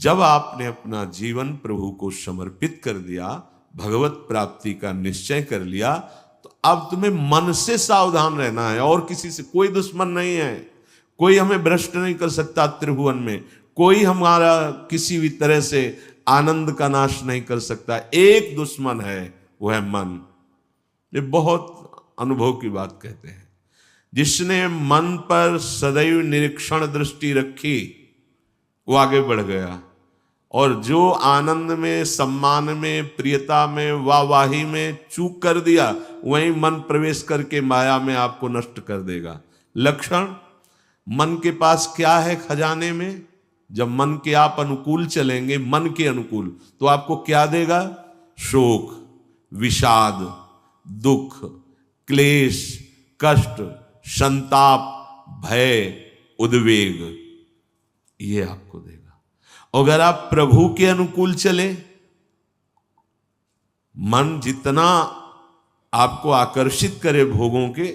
जब आपने अपना जीवन प्रभु को समर्पित कर दिया, भगवत प्राप्ति का निश्चय कर लिया, तो अब तुम्हें मन से सावधान रहना है। और किसी से कोई दुश्मन नहीं है, कोई हमें भ्रष्ट नहीं कर सकता त्रिभुवन में, कोई हमारा किसी भी तरह से आनंद का नाश नहीं कर सकता। एक दुश्मन है, वो है मन। ये बहुत अनुभव की बात कहते हैं। जिसने मन पर सदैव निरीक्षण दृष्टि रखी वो आगे बढ़ गया, और जो आनंद में, सम्मान में, प्रियता में, वाहवाही में चूक कर दिया, वहीं मन प्रवेश करके माया में आपको नष्ट कर देगा। लक्षण मन के पास क्या है खजाने में? जब मन के आप अनुकूल चलेंगे, मन के अनुकूल, तो आपको क्या देगा? शोक, विषाद, दुख, क्लेश, कष्ट, संताप, भय, उद्वेग, ये आपको देगा। अगर आप प्रभु के अनुकूल चले, मन जितना आपको आकर्षित करे भोगों के,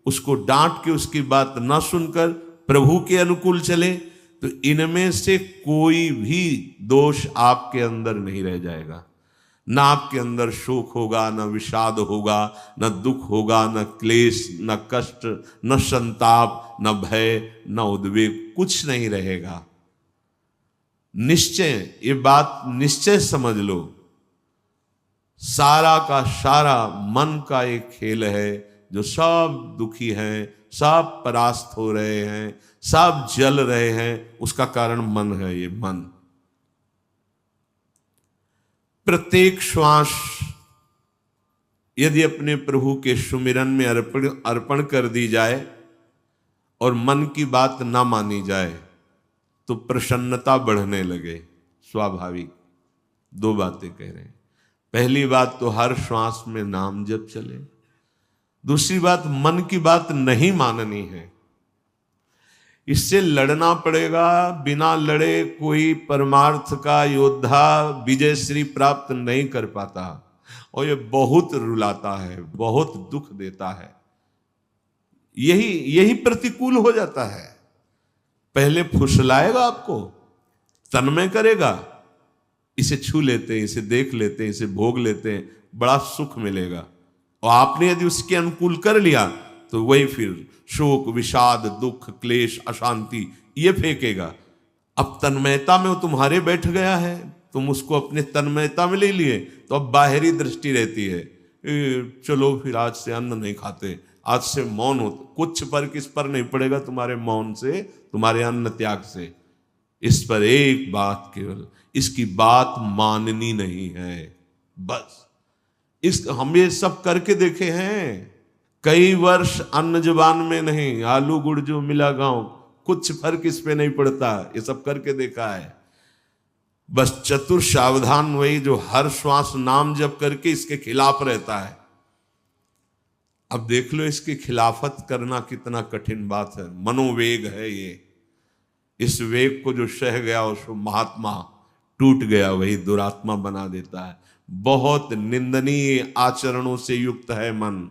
उसको डांट के उसकी बात ना सुनकर प्रभु के अनुकूल चले, तो इनमें से कोई भी दोष आपके अंदर नहीं रह जाएगा। ना आपके अंदर शोक होगा, ना विषाद होगा, न दुख होगा, न क्लेश, न कष्ट, न संताप, न भय, न उद्वेग, कुछ नहीं रहेगा। निश्चय, ये बात निश्चय समझ लो, सारा का सारा मन का एक खेल है। जो सब दुखी हैं, सब परास्त हो रहे हैं, सब जल रहे हैं, उसका कारण मन है। ये मन प्रत्येक श्वास यदि अपने प्रभु के सुमिरन में अर्पण कर दी जाए और मन की बात ना मानी जाए, तो प्रसन्नता बढ़ने लगे। स्वाभाविक दो बातें कह रहे हैं। पहली बात तो हर श्वास में नाम जप चले। दूसरी बात, मन की बात नहीं माननी है। इससे लड़ना पड़ेगा। बिना लड़े कोई परमार्थ का योद्धा विजय श्री प्राप्त नहीं कर पाता, और ये बहुत रुलाता है, बहुत दुख देता है। यही प्रतिकूल हो जाता है। पहले फुसलाएगा आपको, तन्मय करेगा, इसे छू लेते हैं, इसे देख लेते हैं, इसे भोग लेते हैं, बड़ा सुख मिलेगा। और आपने यदि उसके अनुकूल कर लिया, तो वही फिर शोक, विषाद, दुख, क्लेश, अशांति ये फेंकेगा। अब तन्मयता में वो तुम्हारे बैठ गया है, तुम उसको अपने तन्मयता में ले लिए, तो अब बाहरी दृष्टि रहती है, चलो फिर आज से अन्न नहीं खाते, आज से मौन हो। कुछ फर्क इस पर नहीं पड़ेगा तुम्हारे मौन से, तुम्हारे अन्न त्याग से। इस पर एक बात केवल, इसकी बात माननी नहीं है, बस। हम ये सब करके देखे हैं। कई वर्ष अन्न जुबान में नहीं, आलू गुड़ जो मिला गांव, कुछ फर्क इस पे नहीं पड़ता। ये सब करके देखा है। बस चतुर सावधान वही जो हर श्वास नाम जप करके इसके खिलाफ रहता है। अब देख लो, इसकी खिलाफत करना कितना कठिन बात है। मनोवेग है ये। इस वेग को जो सह गया उसको महात्मा, टूट गया वही दुरात्मा बना देता है। बहुत निंदनीय आचरणों से युक्त है मन।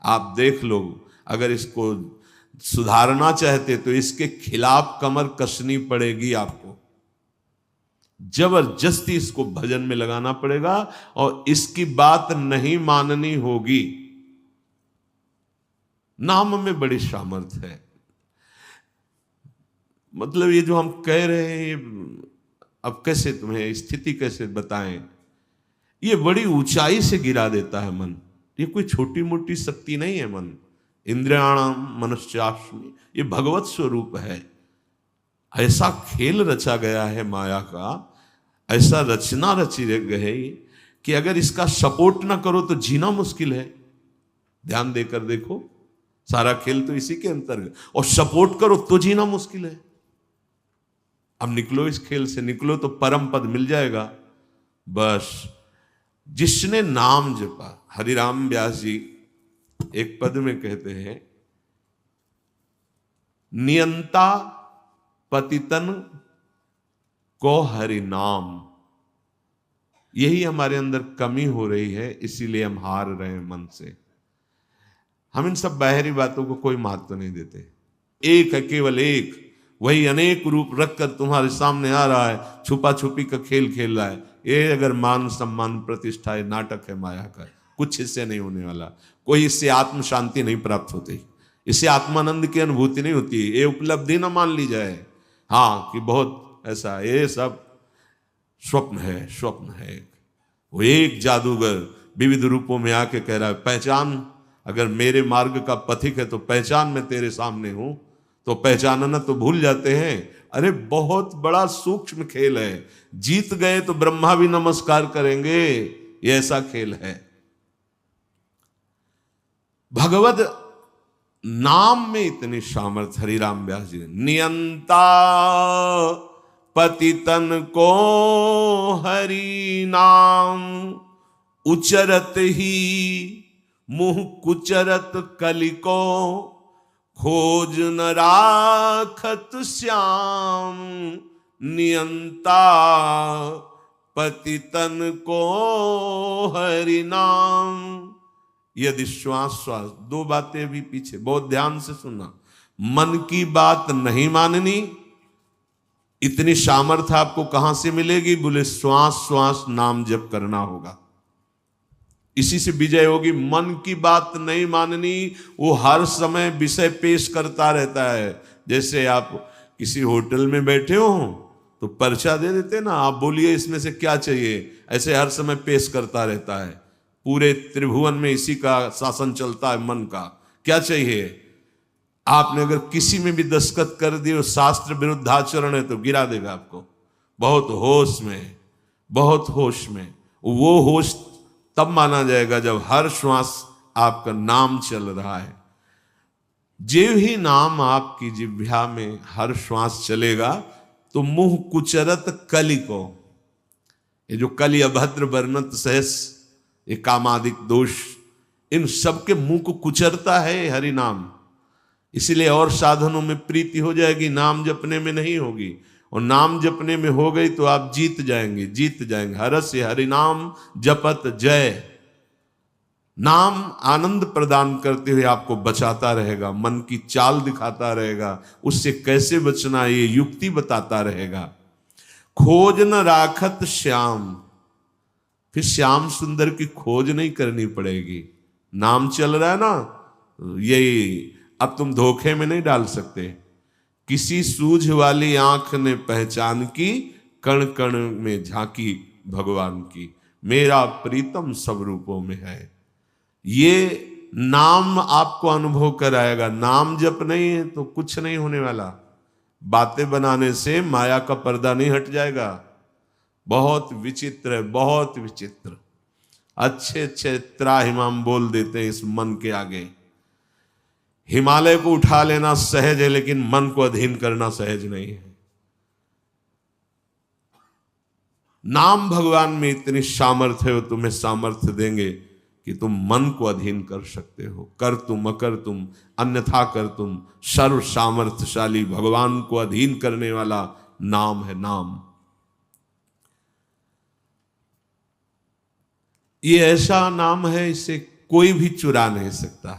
आप देख लो, अगर इसको सुधारना चाहते तो इसके खिलाफ कमर कसनी पड़ेगी आपको। जबरदस्ती इसको भजन में लगाना पड़ेगा और इसकी बात नहीं माननी होगी। नाम में बड़ी सामर्थ्य है। मतलब ये जो हम कह रहे हैं, अब कैसे तुम्हें स्थिति कैसे बताएं, ये बड़ी ऊंचाई से गिरा देता है मन। ये कोई छोटी मोटी शक्ति नहीं है मन। इंद्रियाणाम मनुष्यास्मि, ये भगवत स्वरूप है। ऐसा खेल रचा गया है माया का, ऐसा रचना रची गई कि अगर इसका सपोर्ट ना करो तो जीना मुश्किल है। ध्यान देकर देखो, सारा खेल तो इसी के अंतर्गत, और सपोर्ट करो तो जीना मुश्किल है। अब निकलो इस खेल से, निकलो तो परम पद मिल जाएगा। बस जिसने नाम जपा, हरिराम व्यास जी एक पद में कहते हैं, नियंता पतितन को हरि नाम। यही हमारे अंदर कमी हो रही है, इसीलिए हम हार रहे हैं मन से। हम इन सब बाहरी बातों को कोई महत्व नहीं देते। एक है, केवल एक, वही अनेक रूप रखकर तुम्हारे सामने आ रहा है, छुपा छुपी का खेल खेल रहा है। ये अगर मान सम्मान प्रतिष्ठा है, नाटक है माया का, कुछ इससे नहीं होने वाला। कोई इससे आत्म शांति नहीं प्राप्त होती, इससे आत्मानंद की अनुभूति नहीं होती। ये उपलब्धि ना मान ली जाए हाँ कि बहुत ऐसा, ये सब स्वप्न है, स्वप्न है। वो एक जादूगर विविध रूपों में आके कह रहा है पहचान, अगर मेरे मार्ग का पथिक है तो पहचान, मैं तेरे सामने हूं। तो पहचानना तो भूल जाते हैं। अरे बहुत बड़ा सूक्ष्म खेल है, जीत गए तो ब्रह्मा भी नमस्कार करेंगे, ये ऐसा खेल है। भगवत नाम में इतनी सामर्थ हरिराम व्यास जी ने। नियंता पतितन को हरि नाम, उचरत ही मुंह कुचरत कलिको, खोज न राखत श्याम। नियंता पतितन को हरि नाम। यदि श्वास श्वास, दो बातें भी पीछे बहुत ध्यान से सुनना। मन की बात नहीं माननी, इतनी सामर्थ्य आपको कहां से मिलेगी? बोले श्वास श्वास नाम जप करना होगा, इसी से विजय होगी। मन की बात नहीं माननी, वो हर समय विषय पेश करता रहता है। जैसे आप किसी होटल में बैठे हो तो पर्चा दे देते ना, आप बोलिए इसमें से क्या चाहिए, ऐसे हर समय पेश करता रहता है। पूरे त्रिभुवन में इसी का शासन चलता है, मन का। क्या चाहिए? आपने अगर किसी में भी दस्तखत कर दिए और शास्त्र विरुद्ध आचरण है तो गिरा देगा आपको। बहुत होश में, बहुत होश में। वो होश तब माना जाएगा जब हर श्वास आपका नाम चल रहा है। जो ही नाम आपकी जिह्वा में हर श्वास चलेगा तो मुंह कुचरत कलि को, ये जो कलि अभद्र वर्णत सहस, ये कामादिक दोष, इन सबके मुंह को कुचरता है हरि नाम। इसीलिए और साधनों में प्रीति हो जाएगी, नाम जपने में नहीं होगी। और नाम जपने में हो गई तो आप जीत जाएंगे, जीत जाएंगे। हरस्य हरि नाम जपत जय। नाम आनंद प्रदान करते हुए आपको बचाता रहेगा, मन की चाल दिखाता रहेगा, उससे कैसे बचना ये युक्ति बताता रहेगा। खोज न राखत श्याम, फिर श्याम सुंदर की खोज नहीं करनी पड़ेगी। नाम चल रहा है ना, यही अब तुम धोखे में नहीं डाल सकते। किसी सूझ वाली आंख ने पहचान की, कण कण में झांकी भगवान की। मेरा प्रीतम सब रूपों में है। ये नाम आपको अनुभव कराएगा। नाम जप नहीं है तो कुछ नहीं होने वाला। बातें बनाने से माया का पर्दा नहीं हट जाएगा। बहुत विचित्र है, बहुत विचित्र। अच्छे अच्छे त्राहिमाम बोल देते हैं इस मन के आगे। हिमालय को उठा लेना सहज है, लेकिन मन को अधीन करना सहज नहीं है। नाम भगवान में इतनी सामर्थ्य है, वो तुम्हें सामर्थ्य देंगे कि तुम मन को अधीन कर सकते हो। कर तुम अकर तुम अन्यथा कर तुम, सर्व सामर्थ्यशाली भगवान को अधीन करने वाला नाम है नाम। ये ऐसा नाम है, इसे कोई भी चुरा नहीं सकता।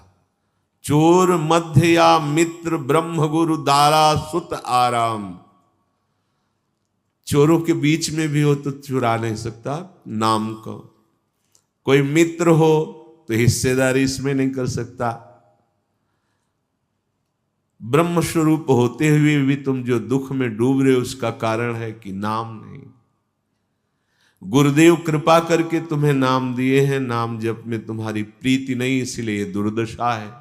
चोर मध्य या मित्र, ब्रह्म गुरु दारा सुत आराम। चोरों के बीच में भी हो तो चुरा नहीं सकता नाम को। कोई मित्र हो तो हिस्सेदारी इसमें नहीं कर सकता। ब्रह्म स्वरूप होते हुए भी तुम जो दुख में डूब रहे हो, उसका कारण है कि नाम नहीं। गुरुदेव कृपा करके तुम्हें नाम दिए हैं, नाम जप में तुम्हारी प्रीति नहीं, इसलिए दुर्दशा है।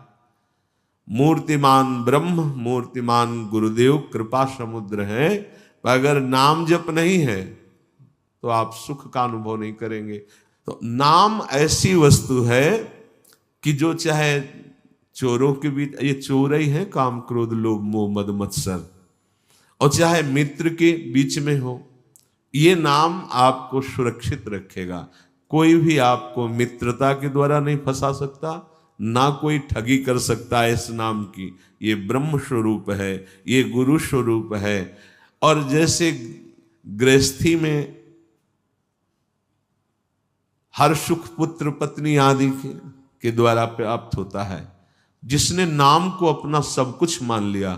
मूर्तिमान ब्रह्म, मूर्तिमान गुरुदेव कृपा समुद्र है, पर अगर नाम जप नहीं है तो आप सुख का अनुभव नहीं करेंगे। तो नाम ऐसी वस्तु है कि जो चाहे चोरों के बीच, ये चोर ही है काम क्रोध लोभ मोह मद मत्सर, और चाहे मित्र के बीच में हो, ये नाम आपको सुरक्षित रखेगा। कोई भी आपको मित्रता के द्वारा नहीं फंसा सकता, ना कोई ठगी कर सकता है इस नाम की। ये ब्रह्म स्वरूप है, ये गुरु स्वरूप है। और जैसे गृहस्थी में हर सुख पुत्र पत्नी आदि के द्वारा प्राप्त होता है, जिसने नाम को अपना सब कुछ मान लिया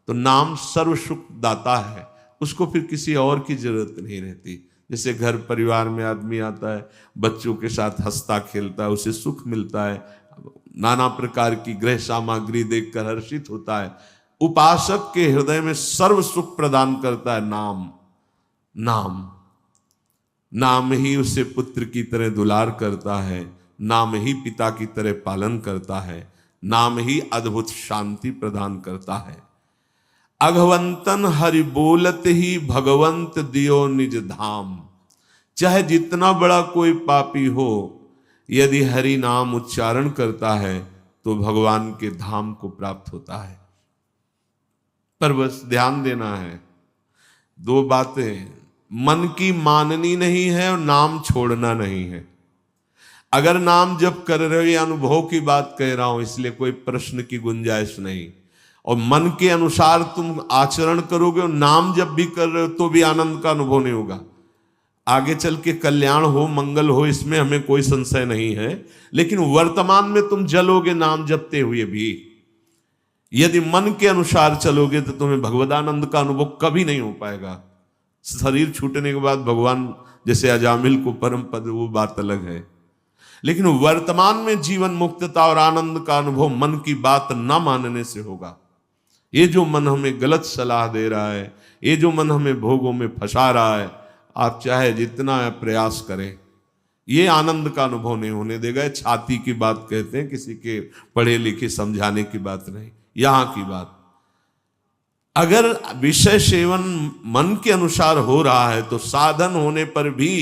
तो नाम सर्व सुख दाता है, उसको फिर किसी और की जरूरत नहीं रहती। जैसे घर परिवार में आदमी आता है, बच्चों के साथ हंसता खेलता है, उसे सुख मिलता है, नाना प्रकार की गृह सामग्री देखकर हर्षित होता है। उपासक के हृदय में सर्व सुख प्रदान करता है नाम। नाम नाम ही उसे पुत्र की तरह दुलार करता है, नाम ही पिता की तरह पालन करता है, नाम ही अद्भुत शांति प्रदान करता है। अघवंतन हरि बोलत ही भगवंत दियो निज धाम। चाहे जितना बड़ा कोई पापी हो, यदि हरि नाम उच्चारण करता है तो भगवान के धाम को प्राप्त होता है। पर बस ध्यान देना है, दो बातें, मन की माननी नहीं है और नाम छोड़ना नहीं है। अगर नाम जप कर रहे हो, ये अनुभव की बात कह रहा हूं, इसलिए कोई प्रश्न की गुंजाइश नहीं। और मन के अनुसार तुम आचरण करोगे और नाम जब भी कर रहे हो तो भी आनंद का अनुभव नहीं होगा। आगे चल के कल्याण हो, मंगल हो, इसमें हमें कोई संशय नहीं है, लेकिन वर्तमान में तुम जलोगे नाम जपते हुए भी। यदि मन के अनुसार चलोगे तो तुम्हें भगवदानंद का अनुभव कभी नहीं हो पाएगा। शरीर छूटने के बाद भगवान जैसे अजामिल को परम पद, वो बात अलग है, लेकिन वर्तमान में जीवन मुक्तता और आनंद का अनुभव मन की बात न मानने से होगा। ये जो मन हमें गलत सलाह दे रहा है, ये जो मन हमें भोगों में फंसा रहा है, आप चाहे जितना प्रयास करें, ये आनंद का अनुभव नहीं होने देगा। छाती की बात कहते हैं, किसी के पढ़े लिखे समझाने की बात नहीं, यहां की बात। अगर विषय सेवन मन के अनुसार हो रहा है तो साधन होने पर भी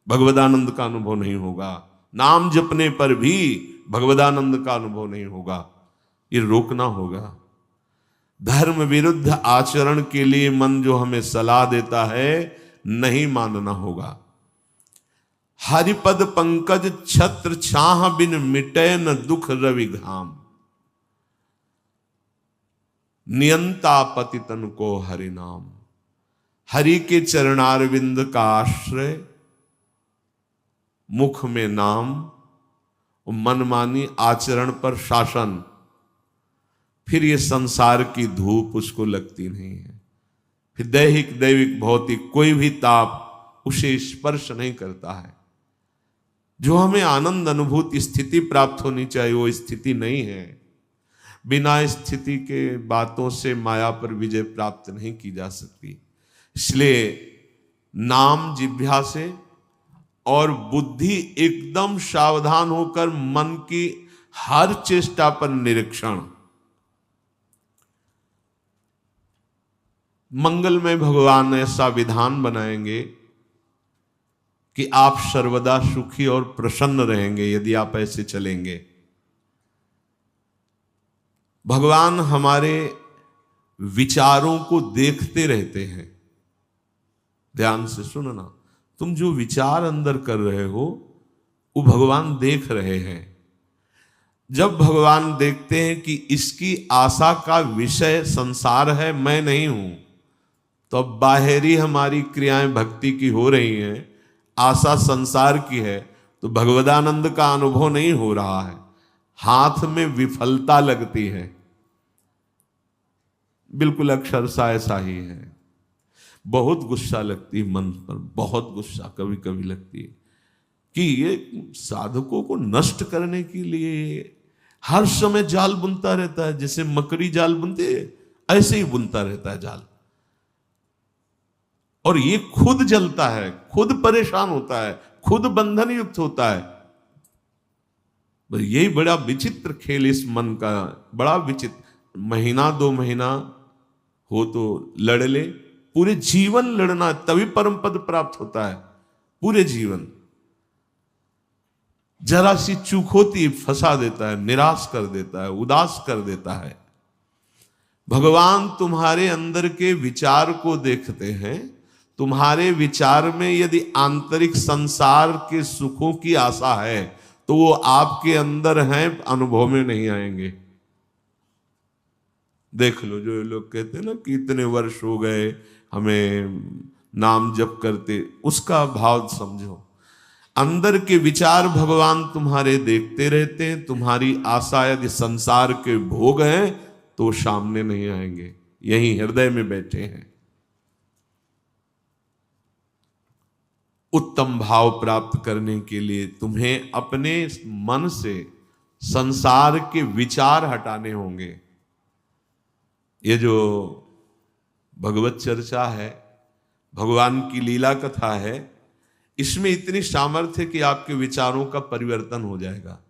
भगवदानंद का अनुभव नहीं होगा, नाम जपने पर भी भगवदानंद का अनुभव नहीं होगा। ये रोकना होगा। धर्म विरुद्ध आचरण के लिए मन जो हमें सलाह देता है, नहीं मानना होगा। हरिपद पंकज छत्र छाह बिन मिटे न दुख रवि घाम। नियंता पतितन को हरि नाम। हरि के चरणारविंद का आश्रय, मुख में नाम, मनमानी आचरण पर शासन, फिर ये संसार की धूप उसको लगती नहीं है। फिर दैहिक दैविक भौतिक कोई भी ताप उसे स्पर्श नहीं करता है। जो हमें आनंद अनुभूति स्थिति प्राप्त होनी चाहिए, वो स्थिति नहीं है। बिना स्थिति के बातों से माया पर विजय प्राप्त नहीं की जा सकती। इसलिए नाम जिह्वा से और बुद्धि एकदम सावधान होकर मन की हर चेष्टा पर निरीक्षण। मंगलमय भगवान ऐसा विधान बनाएंगे कि आप सर्वदा सुखी और प्रसन्न रहेंगे यदि आप ऐसे चलेंगे। भगवान हमारे विचारों को देखते रहते हैं। ध्यान से सुनना, तुम जो विचार अंदर कर रहे हो वो भगवान देख रहे हैं। जब भगवान देखते हैं कि इसकी आशा का विषय संसार है, मैं नहीं हूं, तो अब बाहरी हमारी क्रियाएं भक्ति की हो रही हैं, आशा संसार की है, तो भगवदानंद का अनुभव नहीं हो रहा है, हाथ में विफलता लगती है। बिल्कुल अक्षरशः ऐसा ही है। बहुत गुस्सा लगती है मन पर, बहुत गुस्सा कभी कभी लगती है कि ये साधकों को नष्ट करने के लिए हर समय जाल बुनता रहता है। जैसे मकड़ी जाल बुनते है, ऐसे ही बुनता रहता है जाल, और ये खुद जलता है, खुद परेशान होता है, खुद बंधन युक्त होता है। यही बड़ा विचित्र खेल इस मन का, बड़ा विचित्र। महीना 2 महीना हो तो लड़ ले, पूरे जीवन लड़ना, तभी परम पद प्राप्त होता है। पूरे जीवन जरा सी चूक होती फंसा देता है, निराश कर देता है, उदास कर देता है। भगवान तुम्हारे अंदर के विचार को देखते हैं। तुम्हारे विचार में यदि आंतरिक संसार के सुखों की आशा है तो वो आपके अंदर हैं, अनुभव में नहीं आएंगे। देख लो, जो लोग कहते हैं ना कि इतने वर्ष हो गए हमें नाम जप करते, उसका भाव समझो। अंदर के विचार भगवान तुम्हारे देखते रहते हैं। तुम्हारी आशा यदि संसार के भोग हैं तो सामने नहीं आएंगे। यहीं हृदय में बैठे हैं। उत्तम भाव प्राप्त करने के लिए तुम्हें अपने मन से संसार के विचार हटाने होंगे। ये जो भगवत चर्चा है, भगवान की लीला कथा है, इसमें इतनी सामर्थ्य कि आपके विचारों का परिवर्तन हो जाएगा।